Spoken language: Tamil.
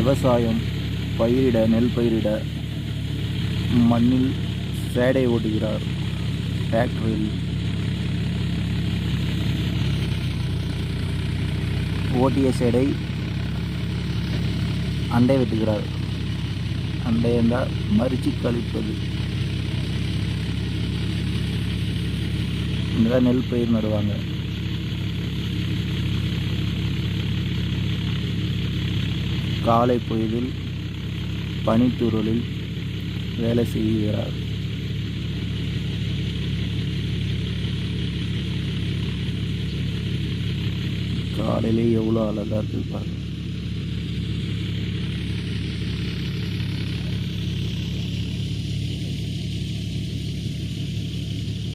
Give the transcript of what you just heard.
விவசாயம் பயிரிட நெல் பயிரிட மண்ணில் சேடை ஓட்டுகிறார் டிராக்டரில். ஓட்டிய சேடை அண்டை வெட்டுகிறார். அண்டை என்றால் மறிச்சு கழிப்பது. இங்கே தான் நெல் பயிர் நடுவாங்க. காலை பொழுதில் பனித்தூறலில் வேலை செய்கிறார். காலையிலே எவ்வளோ அழகாக இருக்கு பாருங்க.